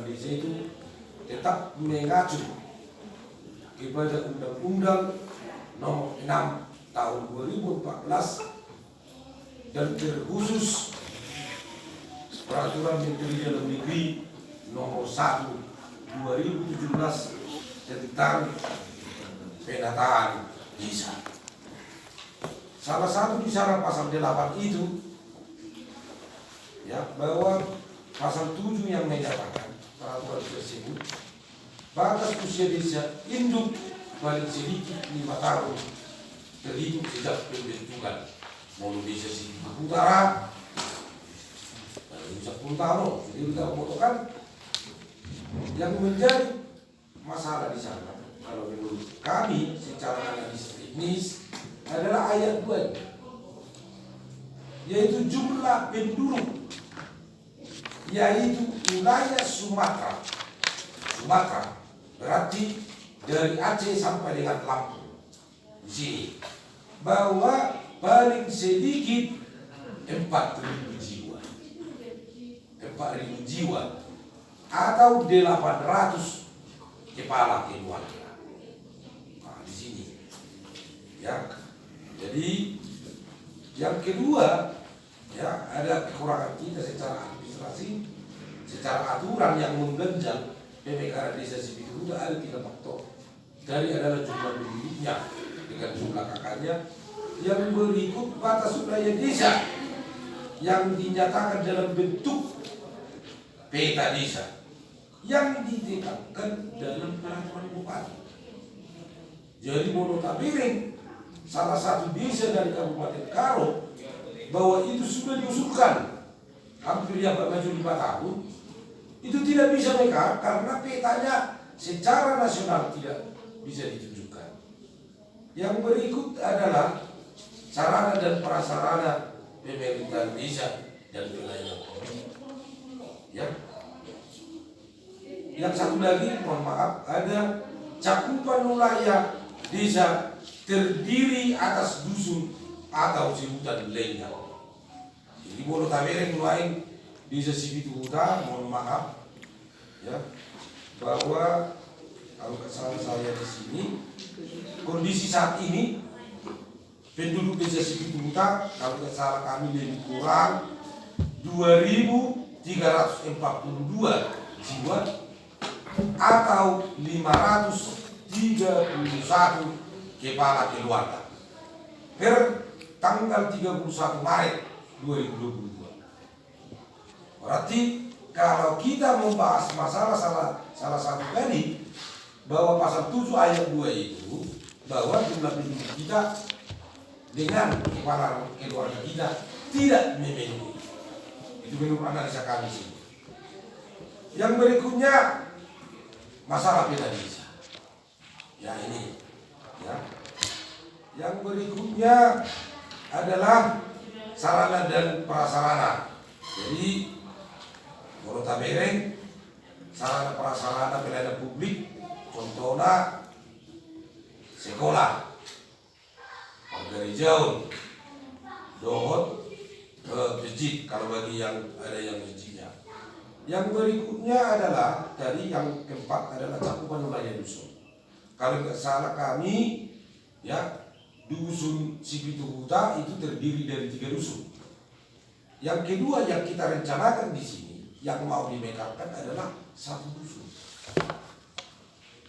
desa itu tetap mengacu kepada Undang-Undang Nomor 6 Tahun 2014 dan terkhusus Peraturan Menteri Dalam Negeri Nomor 1 2017 tentang penataan desa. Salah satu di sana pasal 8 itu ya, bahwa pasal 7 yang menyatakan peraturan tersebut batas usia desa induk paling sedikit 5 tahun terhitung sejak pembentukan Mono Desa Sibitu Utara. Nah, 10 tahun jadi kita memotongkan yang menjadi masalah di sana. Kalau menurut kami secara analisis teknis adalah ayat 2, yaitu jumlah penduduk, yaitu wilayah Sumatera berarti dari Aceh sampai dengan Lampung di sini, bahwa paling sedikit 4.000 jiwa, 4.000 jiwa atau 800 kepala keluarga. Nah, di sini ya. Jadi yang kedua ya, ada kekurangan kita secara administrasi, secara aturan yang menggenjal pemekaran desa Sibitu Utara. Ada 3 faktor. Dari adalah jumlah penduduknya dengan jumlah kakaknya. Yang berikut batas wilayah desa yang dinyatakan dalam bentuk peta desa yang ditetapkan dalam peraturan bupati. Jadi notabene salah satu desa dari Kabupaten Karo bahwa itu sudah diusulkan hampir ya maju 5 tahun, itu tidak bisa mekar karena petanya secara nasional tidak bisa ditunjukkan. Yang berikut adalah sarana dan prasarana pemerintahan desa dan pelayanan publik. Ya. Yang satu lagi, mohon maaf, ada cakupan wilayah desa terdiri atas dusun atau sebutan lainnya. Jadi boleh tamereng mulai desa Sibitu Utara, mohon maaf, ya, bahwa kalau kesalahan saya di sini, kondisi saat ini penduduk desa Sibitu Utara, kalau kesalahan kami lebih kurang 2.342 jiwa atau 531 kepala keluarga per tanggal 31 Maret 2022. Berarti kalau kita membahas masalah salah satu tadi, bahwa pasal 7 ayat 2 itu bahwa jumlah penduduk kita dengan kepala keluarga kita tidak memenuhi. Itu menurut analisa kami sih. Yang berikutnya masalah peta desa. Ya ini, ya. Yang berikutnya adalah sarana dan prasarana. Jadi notabene sarana prasarana pelayanan publik, contohnya sekolah, dari jauh, dohot, masjid kalau bagi yang ada yang masjidnya. Yang berikutnya adalah dari yang keempat adalah cakupan wilayah dusun. Kalau tidak salah kami, ya, dusun Sibitu Utara itu terdiri dari 3 dusun. Yang kedua yang kita rencanakan di sini, yang mau dimekarkan adalah 1 dusun.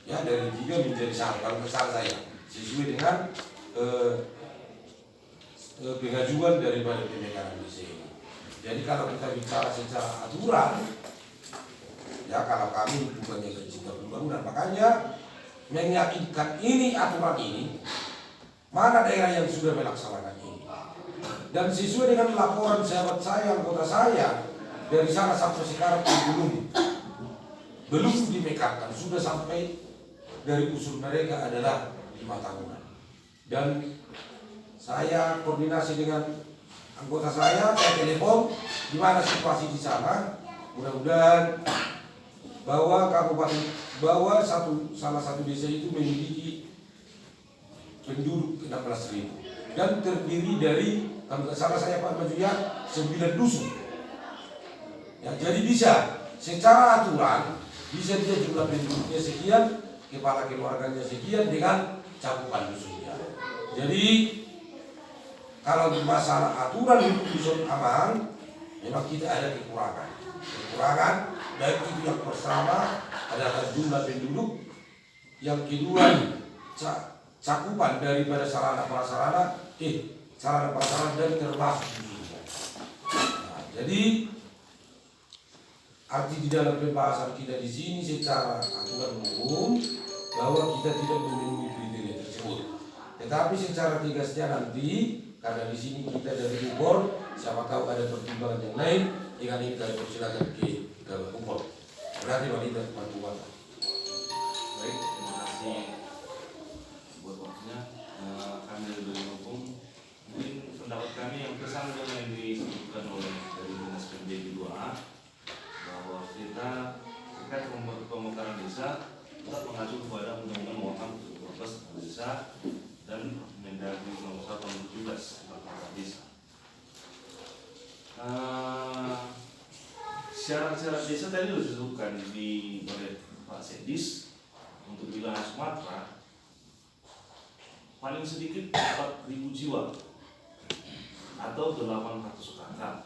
Ya, dari 3 menjadi 1 kalau tidak salah saya, sesuai dengan pengajuan daripada pemekaran desa ini. Jadi kalau kita bicara secara aturan, ya kalau kami bukannya pencinta pembangunan, makanya meyakinkan ini aturan ini, mana daerah yang sudah melaksanakan ini. Dan sesuai dengan laporan sahabat saya, anggota saya, dari sana sampai sekarang belum dimekarkan, sudah sampai dari usul mereka adalah 5 tahunan. Dan saya koordinasi dengan anggota saya telepon gimana situasi di sana. Mudah-mudahan bahwa salah satu desa itu memiliki penduduk 16.000 dan terdiri dari, kalau tidak salah saya Pak Majuya, 9 dusun. Ya, jadi bisa secara aturan Bisa dia jumlah penduduknya sekian, kepala keluarganya sekian dengan cakupan dusunnya. Jadi kalau di masalah aturan untuk dusun aman, memang kita ada kekurangan. Kekurangan baik itu yang pertama adalah jumlah penduduk, yang kedua cakupan daripada sarana prasarana dan termasuk dusunnya. Nah, jadi arti di dalam pembahasan kita di sini secara aturan umum bahwa kita tidak memenuhi kriteria tersebut. Tetapi secara tegasnya nanti, karena di sini kita dari Bogor, siapa tahu ada pertimbangan yang lain, dengan ini kita persilakan ke Bogor. Berarti wanita perempuan. Baik, terima kasih buat waktunya. Kami dari hukum, mungkin pendapat kami yang bersama dengan yang disebutkan oleh dari Dinas PMDG 2A, bahwa kita terkait pemekaran desa tetap mengacu kepada Undang-Undang Nomor 12 Desa dan Mendagri Nomor 1 Tahun 2017 tentang desa. Syarat-syarat desa tadi sudah disebutkan oleh Pak Sedis. Untuk wilayah Sumatera paling sedikit 4.000 jiwa atau 800 kakak.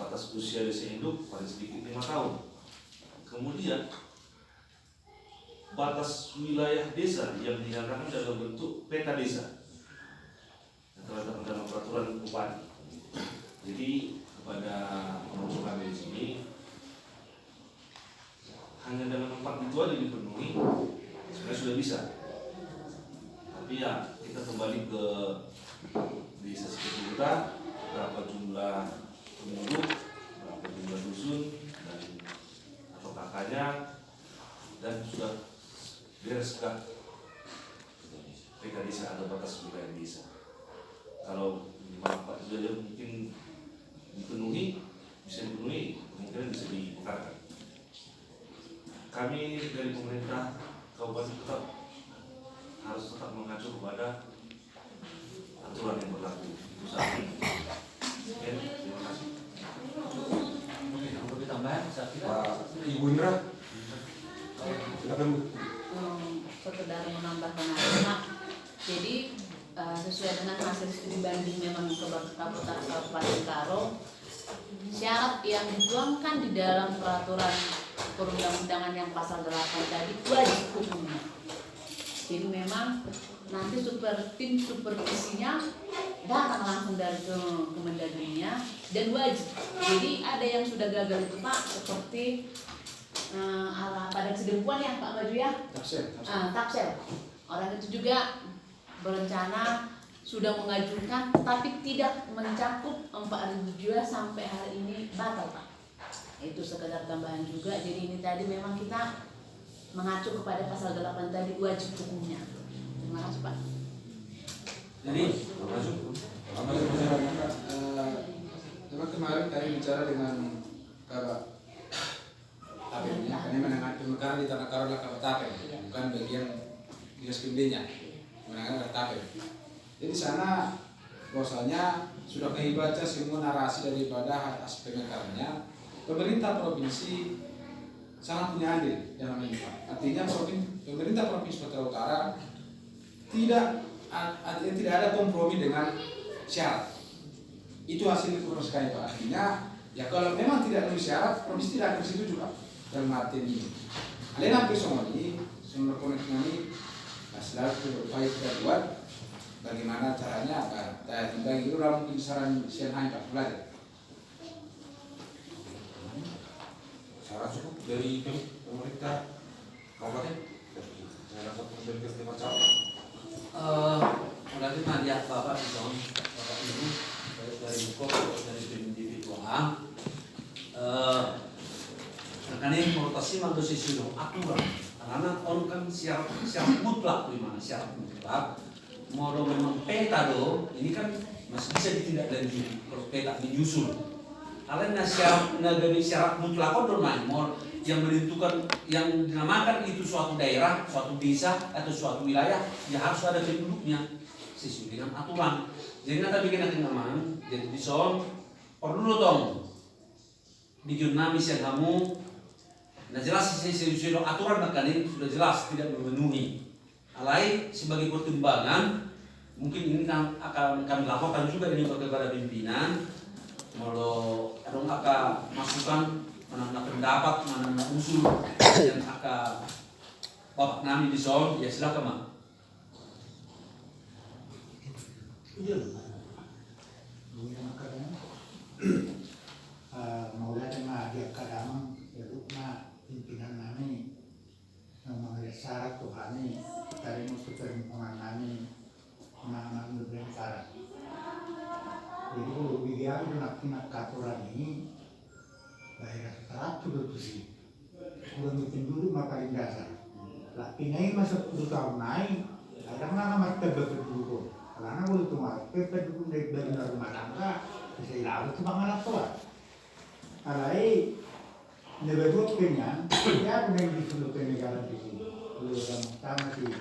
Batas usia desa induk paling sedikit 5 tahun. Kemudian batas wilayah desa yang dinyatakan dalam bentuk peta desa yang terdapat dalam peraturan bupati. Jadi kepada pengunjung kami di sini, hanya dengan 4 itu aja dipenuhi sebenarnya sudah bisa. Tapi ya kita kembali ke desa sekitar kita, berapa jumlah penduduk, berapa jumlah dusun dan atau kakaknya, dan sudah bereskah PK desa atau batas wilayah desa. Kalau 5 itu saja mungkin dipenuhi, bisa dipenuhi, kemungkinan bisa dibukarkan. Kami dari pemerintah kabupaten harus tetap mengacu kepada aturan yang berlaku. Itu saja. Oke, terima kasih. Oke, untuk ditambahan, saya kira Ibu Indra, silakan Bu. Sekedar menambahkan aja, jadi sesuai dengan hasil studi banding memang ke Kabupaten Karo, syarat yang dituangkan di dalam peraturan perundang-undangan yang pasal 8 tadi wajib hukumnya. Jadi memang nanti tim supervisinya datang langsung dari Kemendagrinya dan wajib. Jadi ada yang sudah gagal itu Pak, seperti pada Sedempuan ya Pak Maju ya, Tapsel. Orang itu juga berencana sudah mengajukan tapi tidak mencakup 4.000 jiwa sampai hari ini batal Pak. Itu sekedar tambahan juga. Jadi ini tadi memang kita mengacu kepada pasal 8 tadi wajib hukumnya. Terima kasih Pak. jadi Memang kemarin kami bicara dengan Kabak Tapemnya, kami menangani pemekaran di Tanah Karo adalah Kabak Tapem, bukan bagian dinas PMD-nya, menangani Kabak Tapem. Jadi sana bahwasanya sudah kami baca semua narasi daripada atas pemekarannya. Pemerintah provinsi sangat punya andil dalam ini Pak. Artinya pemerintah provinsi Sumatera Utara tidak ada kompromi dengan syarat. Itu hasil proses kami Pak. Artinya ya kalau memang tidak memenuhi syarat, provinsi tidak akan setuju Pak dalam arti ini. Kalian hampir semua ini, semua koneksi ini selalu berupaya kita buat bagaimana caranya agar bagi itu dalam kisaran Shanghai Pak belajar. Syarat cukup dari pemerintah kabupaten. Saya rasa pemerintah terima kasih. berarti tadi ya Bapak Ibu dari Bukop dari individual terkait protesi manusia sudah aturan karena on kan syarat mutlak di mana syarat mutlak mau memang peta do ini kan masih bisa ditindaklanjuti kalau peta menyusul karena syarat mutlak on mau yang menentukan yang dinamakan itu suatu daerah, suatu desa atau suatu wilayah ya harus ada penduduknya sesuai dengan aturan. Jadi nanti bikin kenyaman, jadi dison perlu dong di jurnalis yang kamu Nah jelas sesuai aturan makan ini sudah jelas tidak memenuhi. Alai sebagai pertimbangan mungkin ini akan kami laporkan juga ini kepada pimpinan. Kalau ada masukan mana pendapat mana usul yang akan Bapak Nami di soal ya silakan Mak. Iya, mulai dengan dia kadang berukna pimpinan nami mengenai syarat Tuhan ini dari musuh perhimpunan nami mengambil syarat. Jadi kalau biar nak aturan ini bayar setelah itu sih kurang bikin dulu paling dasar. Lah pinai masuk 10 tahun naik, kadang nggak mati berdulu. Karena kalau itu mah dulu dari rumah tangga bisa hilang itu banget tua. Alai nebebut kenyan, ya benar disuruh negara di sini. Kalau orang sama sih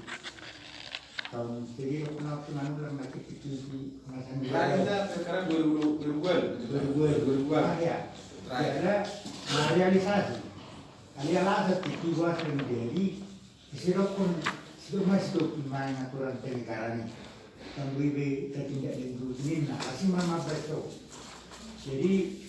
tahun jadi kenal dengan orang mati kecil di masa Terakhirnya sekarang 2000-an ya. Ada realisasi. Alialah tiba sendiri disirok pun sudah masuk main aturan negara ini. Yang lebih tertindak dari dulu ini, nah asing mama betul. Jadi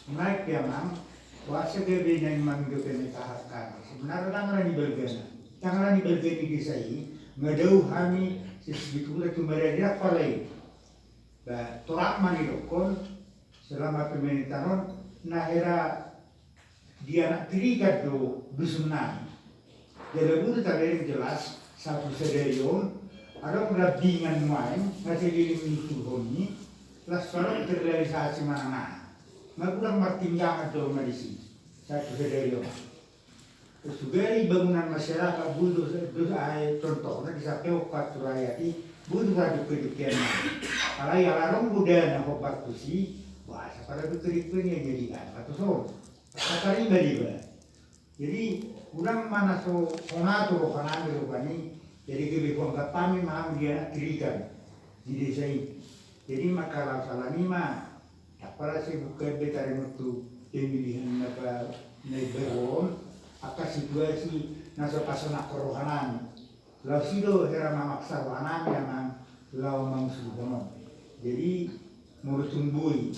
naik ya mang, kuasa gede yang manggil penekakan. Sebenarnya tangan di bergana, tangan di bergana di saya, ngedau kami sebetulnya cuma dia apa lain. Bah, torak mani dokon selama pemerintahan, nah era dia nak terikat do dusun nani. Jadi itu tak jelas satu sederion. Ada perabingan main, ngasih liling itu honi, lalu terrealisasi mana-mana. Mereka bertindak atau medisi, satu dari itu. Terus juga bangunan masyarakat butuh air contohnya di samping waktu rakyat butuh ada kedudukan. Kalau yang orang budaya nak obat kusi, bahasa pada kedudukannya jadi apa tuh so, kata riba. Jadi orang mana so konatur kanan berubah. Jadi kebetulan kami maaf dia terikat di desa ini. Jadi makalah salah ni mah, apa sih bukan betari mutu pemilihan apa neberon, apa situasi nasa pasana kerohanan. Lalu sido era mamaksa wanan yang lalu mangsudono. Jadi menurut tumbui,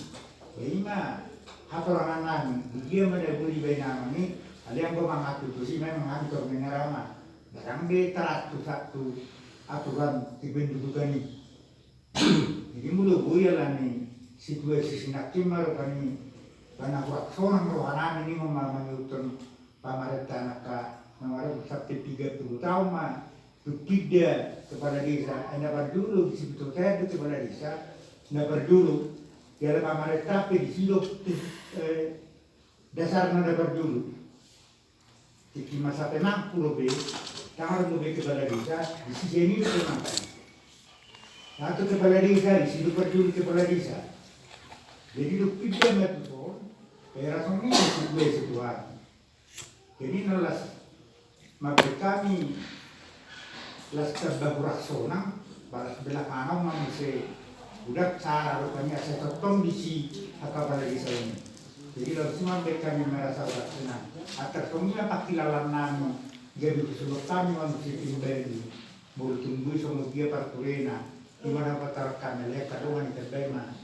jadi mah hatorangan dia menebuli benang ini, ada yang bermangat itu sih memang hancur menyerama. Barang dia teratur satu aturan dibentukan ini. Jadi mudah buaya lah nih situasi sinakim baru kami karena waksonan rohanan ini memang pamarita naka mengarut sampai 30 tahun mah itu tidak kepada desa. Anda berdulu di situ saya itu kepada desa. Anda berdulu dalam pamarita tapi di situ dasarnya anda berdulu. Di masa tenang pulau B. Tangan lebih kepada desa, di sisi ini itu makan. Satu kepala desa, di situ berdiri kepala desa. Jadi lu pikir betul, kayak rasanya ini dua situasi. Jadi nalas, maka kami las terbagurak sonang, balas belah kanan manusia. Udah cara rupanya saya ketong di si kepala desa ini. Jadi lalu semua kami merasa senang. Atas semua tak kilalan nama. Jadi kesulut kami manusia timbali, boleh tunggu sama dia parturena, di mana patarkan melek kadongan terbaik mana,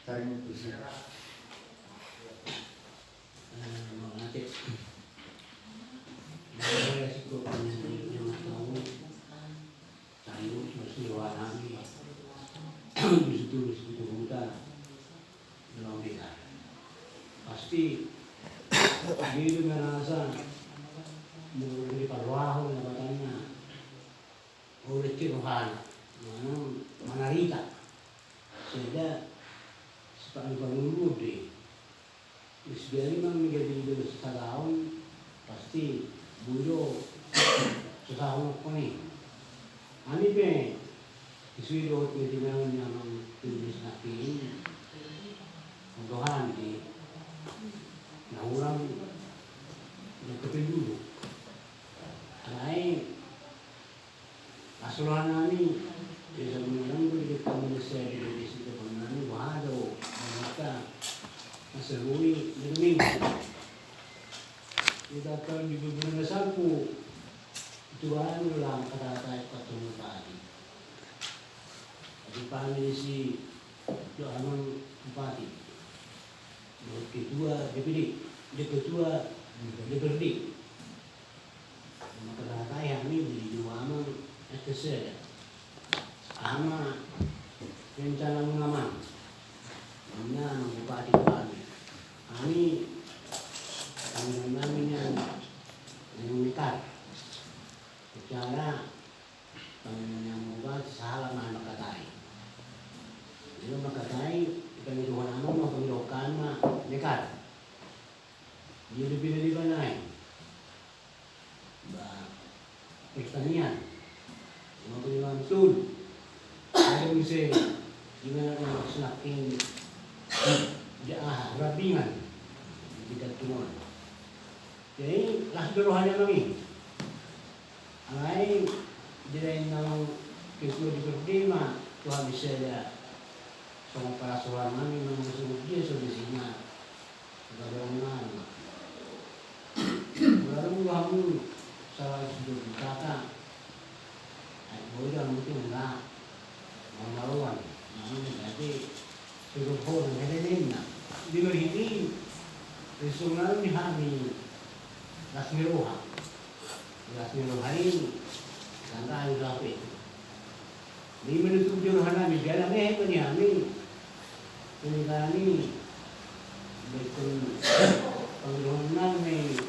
cari itu sih. Nanti, saya suka yang tahu, saya masih warna, di situ muda, dalam dia, pasti dia merasa mulai parwahu na batanya oleh Tuhan manarita sehingga sepanjang bangun deh isbiari memang menjadi dulu setahun pasti bujo setahun koni ani be isuiro itu dengan yang tulis nakin Tuhan di nah orang yang kedua lain asuran ini bisa menunggu di manusia di situ penani wado mereka masih rumit demi kita akan juga berenang ku tuan ulang kata-kata ketemu tadi. Jadi kami si Johanong Bupati, ketua DPD, ketua DPRD. Maka kata yang ini di Johanong STC, ama rencana mengaman, namanya Bupati kami. Kami namanya menikah. Secara menyampaikan salah mana katai. Jadi makatai kami doa nama mau pengirokan mah nekat. Dia dipilih di mana? Pertanian. Mau pengirokan sul. Ada bisa gimana nak selakin rabingan tidak tuan. Jadi langsung rohanya kami. Ay, jadi nang ketua di berdima Tuhan bisa ya sama para suami memang semua dia sudah sini sudah berenang. Lalu kamu salah sudah berkata, boleh dah mungkin enggak mau melawan. Jadi suruh orang helenin nak di berhenti resunan ni kami rasmiroha. Rasmiroha hari Sangka ayu rapi. Di menutup jodohan kami, jalan kami pernikahan ini betul penggunaan kami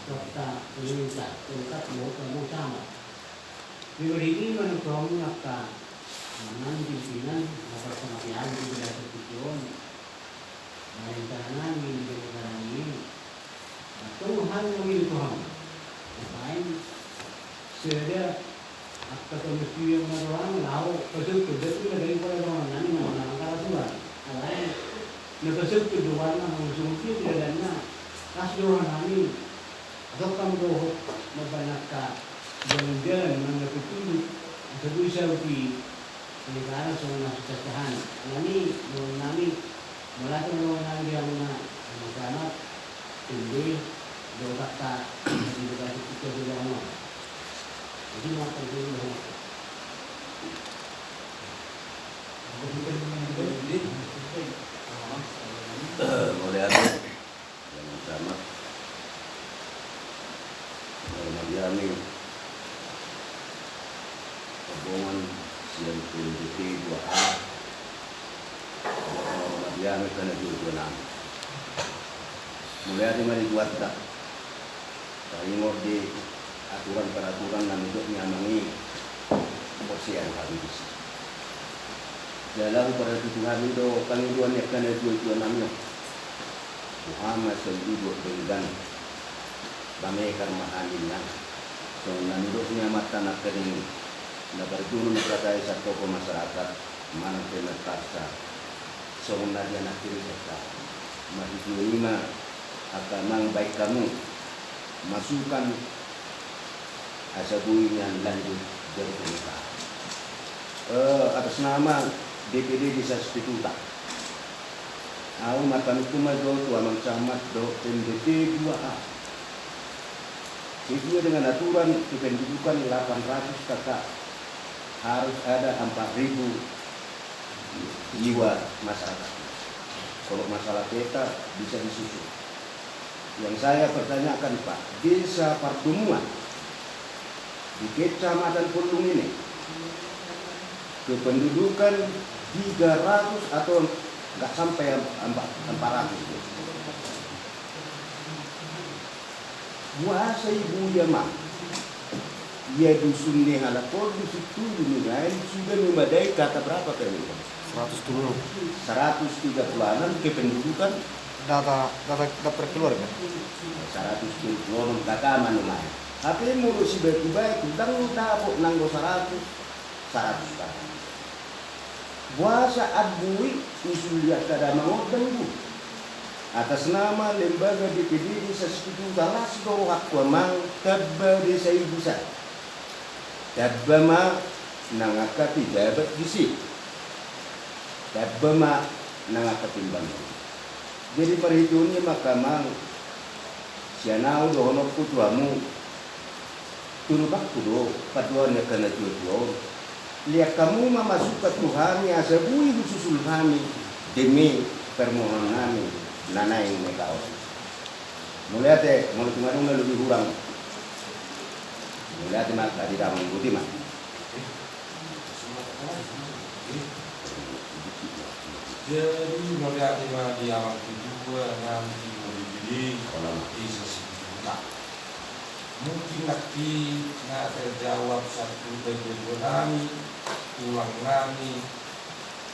serta pemerintah tengkat mau kamu sama. Di ini menurut nakta mana pimpinan apa pengabdian di bidang pertujuan pemerintahan di negara ini. Tuhan memilih Tuhan. Lain sudah apa kondisi yang orang lau pasal kerja itu dari pada orang nani mana kalau tuan, lain nepasal keduaan langsung itu tidak ada kas orang nani atau kamu doh membanyak jalan-jalan mana betul sebuah saudi negara semua sesahan nani melakukan orang yang mana tinggi dua kata di negara kita juga jadi mau pergi dulu. Boleh ada yang sama. Mengalami hubungan siang PDT 2A. Mengalami kena jualan. Mulai ada mari buat tak. Tengok di aturan-peraturan yang untuk menyamangi persian habis. Dalam peraturan itu kami dua ni akan ada dua namanya. Muhammad Sallallahu dengan kami karma aninnya. So nanti mata nak kering. Nak berjuru nak kata satu masyarakat mana kena paksa. So nanti nak kiri kita. Masih lima akan mang baik kamu masukkan asabuinya lanjut dari pernikahan. Atas nama DPD Desa Spituta. Aku makan cuma do tua camat do PDT 2A. Sesuai dengan aturan kependudukan 800 kakak harus ada 4.000 jiwa masyarakat. Kalau masalah peta bisa disusun. Yang saya pertanyakan Pak, desa Partumua di Kecamatan Pundung ini kependudukan 300 atau enggak sampai 400. Buasa ibu ya mak, ia dusun ni halapor di situ dinilai sudah memadai kata berapa kali? 136 kependudukan data per keluarga. 136 kata manulai. Tapi menurut si baik-baik, tentang tapok nanggo 100 kata. Buasa adbui usul lihat kada mangodang bu. Atas nama lembaga DPD Desa Spituta Lasdo Hakwamang Tabba Desa Ibusa. Tabba ma nangakati jabat gisi. Tabba ma nangakati bang. Jadi perhitungannya maka mang sianau do hono kutuamu turubak kudo patuan ya kana jual lihat kamu masuk ke Tuhan ya sebui susul kami demi permohonan kami nana yang mereka mulai mulai kemarin lebih kurang mulai mak tadi dah mengikuti mak jadi melihat di alam kedua nanti dibeli di sisi kita mungkin nanti nggak terjawab satu bagian kami ulang kami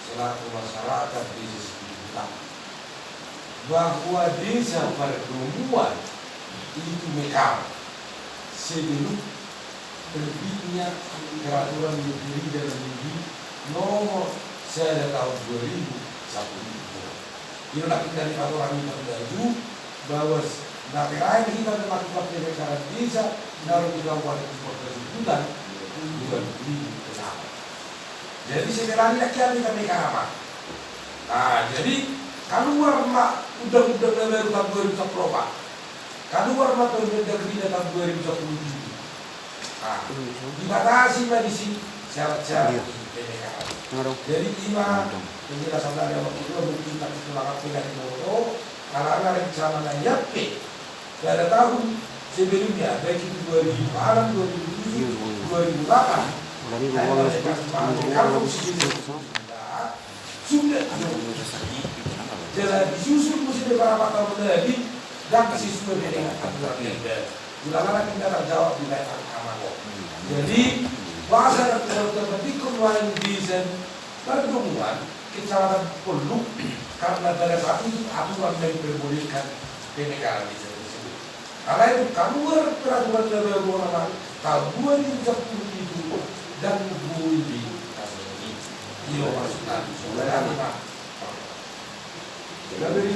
selaku masyarakat di sisi kita bahwa desa pertemuan itu mekar sebelum terbitnya peraturan menteri dalam negeri nomor saya tahun 2001 ini lagi dari peraturan itu bahwa nanti lain kita melakukan pemekaran desa dalam dilakukan bulan 2006. Jadi sekarang ini kita mekar. Nah jadi keluar mak undang-undang baru tahun 2010 keluar mak Permendagri tahun 2010. Nah dibatasi di sini syarat-syarat pemekaran. Jadi penjelasan dari waktu itu mungkin tak terlalu pegang foto karena rencana YAP pada tahun sebelumnya baik itu 2006, 2007, 2008 kalau sudah jadi disusun mesti beberapa tahun lebih dan sesuai dengan aturan yang ada. Ulama kita jawab di lain kamar. Jadi bahasa yang terpenting lain desain pertemuan kecamatan Pondok karena pada saat itu aturan yang diperbolehkan pemekaran desa tersebut. Karena itu keluar peraturan daerah tahun 2010 itu dan menghubungi di kasus ini. Maksudnya,